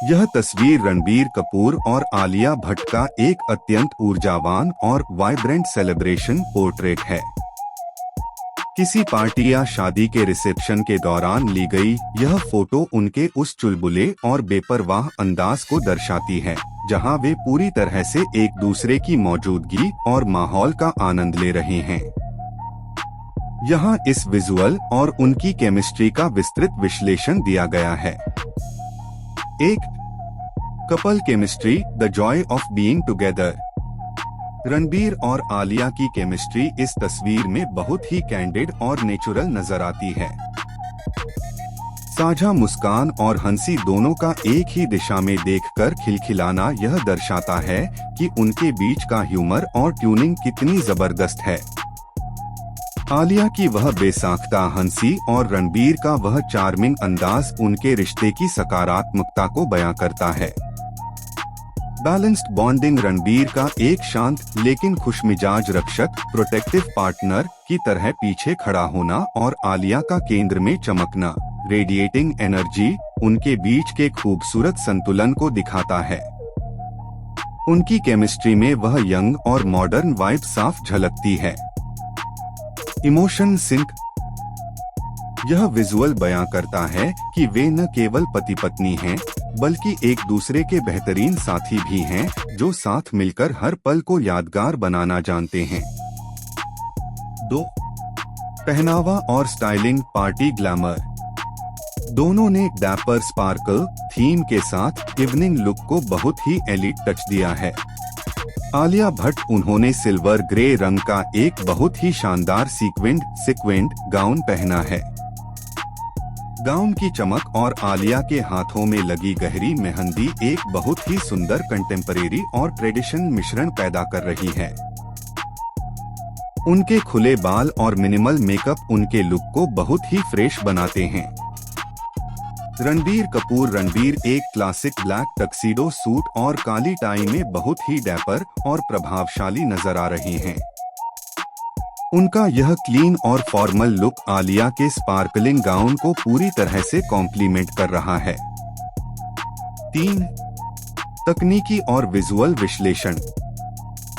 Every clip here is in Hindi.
यह तस्वीर रणबीर कपूर और आलिया भट्ट का एक अत्यंत ऊर्जावान और वाइब्रेंट सेलिब्रेशन पोर्ट्रेट है। किसी पार्टी या शादी के रिसेप्शन के दौरान ली गई यह फोटो उनके उस चुलबुले और बेपरवाह अंदाज को दर्शाती है, जहां वे पूरी तरह से एक दूसरे की मौजूदगी और माहौल का आनंद ले रहे हैं। यहाँ इस विजुअल और उनकी केमिस्ट्री का विस्तृत विश्लेषण दिया गया है। एक, couple chemistry, the Joy of being together. Ranbir और आलिया की केमिस्ट्री इस तस्वीर में बहुत ही कैंडिड और नेचुरल नजर आती है। साझा मुस्कान और हंसी दोनों का एक ही दिशा में देखकर खिलखिलाना यह दर्शाता है कि उनके बीच का ह्यूमर और ट्यूनिंग कितनी जबरदस्त है। आलिया की वह बेसाख्ता हंसी और रणबीर का वह चार्मिंग अंदाज उनके रिश्ते की सकारात्मकता को बयां करता है। बैलेंस्ड बॉन्डिंग, रणबीर का एक शांत लेकिन खुशमिजाज रक्षक, प्रोटेक्टिव पार्टनर की तरह पीछे खड़ा होना और आलिया का केंद्र में चमकना, रेडिएटिंग एनर्जी, उनके बीच के खूबसूरत संतुलन को दिखाता है। उनकी केमिस्ट्री में वह यंग और मॉडर्न वाइब साफ झलकती है। इमोशन सिंक, यह विजुअल बयां करता है कि वे न केवल पति पत्नी हैं, बल्कि एक दूसरे के बेहतरीन साथी भी हैं, जो साथ मिलकर हर पल को यादगार बनाना जानते हैं। 2, पहनावा और स्टाइलिंग, पार्टी ग्लैमर। दोनों ने डैपर स्पार्कल थीम के साथ इवनिंग लुक को बहुत ही एलिट टच दिया है। आलिया भट्ट, उन्होंने सिल्वर ग्रे रंग का एक बहुत ही शानदार सीक्वेंट गाउन पहना है। गाउन की चमक और आलिया के हाथों में लगी गहरी मेहंदी एक बहुत ही सुंदर कंटेम्परेरी और ट्रेडिशन मिश्रण पैदा कर रही है। उनके खुले बाल और मिनिमल मेकअप उनके लुक को बहुत ही फ्रेश बनाते हैं। रणबीर एक क्लासिक ब्लैक टक्सीडो सूट और काली टाई में बहुत ही डैपर और प्रभावशाली नजर आ रहे हैं। उनका यह क्लीन और फॉर्मल लुक आलिया के स्पार्कलिंग गाउन को पूरी तरह से कॉम्प्लीमेंट कर रहा है। 3, तकनीकी और विजुअल विश्लेषण।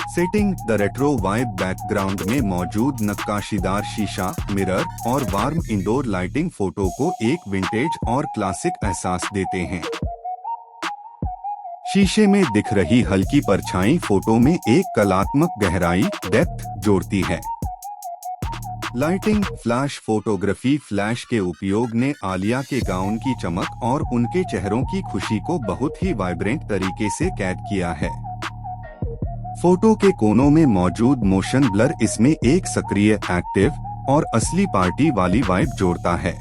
Setting, the retro vibe, background में मौजूद नक्काशीदार शीशा, मिरर और वार्म इंडोर लाइटिंग फोटो को एक विंटेज और क्लासिक एहसास देते हैं। शीशे में दिख रही हल्की परछाई फोटो में एक कलात्मक गहराई, डेप्थ जोड़ती है। लाइटिंग, फ्लैश फोटोग्राफी, फ्लैश के उपयोग ने आलिया के गाउन की चमक और उनके चेहरों की खुशी को बहुत ही वाइब्रेंट तरीके से कैद किया है। फोटो के कोनों में मौजूद मोशन ब्लर इसमें एक सक्रिय, एक्टिव और असली पार्टी वाली वाइब जोड़ता है।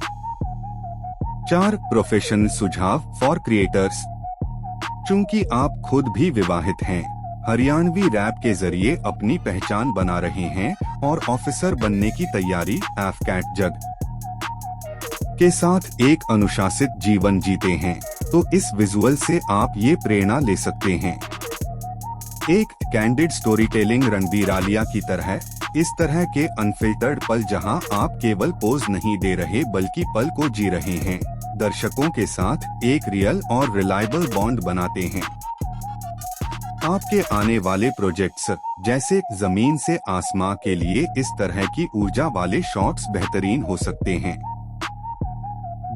4, प्रोफेशनल सुझाव फॉर क्रिएटर्स। चूंकि आप खुद भी विवाहित हैं, हरियाणवी रैप के जरिए अपनी पहचान बना रहे हैं और ऑफिसर बनने की तैयारी एफकैट जग के साथ एक अनुशासित जीवन जीते हैं, तो इस विजुअल से आप ये प्रेरणा ले सकते हैं। एक candid story telling, Ranbir Alia की तरह इस तरह के अनफिल्टर्ड पल जहां आप केवल पोज नहीं दे रहे बल्कि पल को जी रहे हैं, दर्शकों के साथ एक रियल और रिलायबल बॉन्ड बनाते हैं। आपके आने वाले प्रोजेक्ट्स जैसे जमीन से आसमां के लिए इस तरह की ऊर्जा वाले शॉट्स बेहतरीन हो सकते हैं।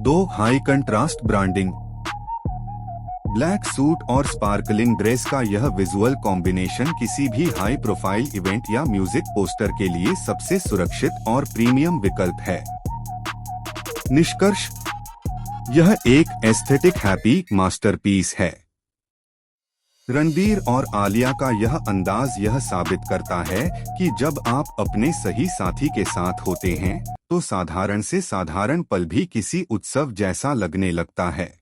2, high contrast branding. Black suit और स्पार्कलिंग ड्रेस का यह विजुअल कॉम्बिनेशन किसी भी हाई प्रोफाइल इवेंट या म्यूजिक पोस्टर के लिए सबसे सुरक्षित और प्रीमियम विकल्प है। निष्कर्ष, यह एक एस्थेटिक हैप्पी मास्टरपीस है। रणबीर और आलिया का यह अंदाज यह साबित करता है कि जब आप अपने सही साथी के साथ होते हैं, तो साधारण से साधारण पल भी किसी उत्सव जैसा लगने लगता है।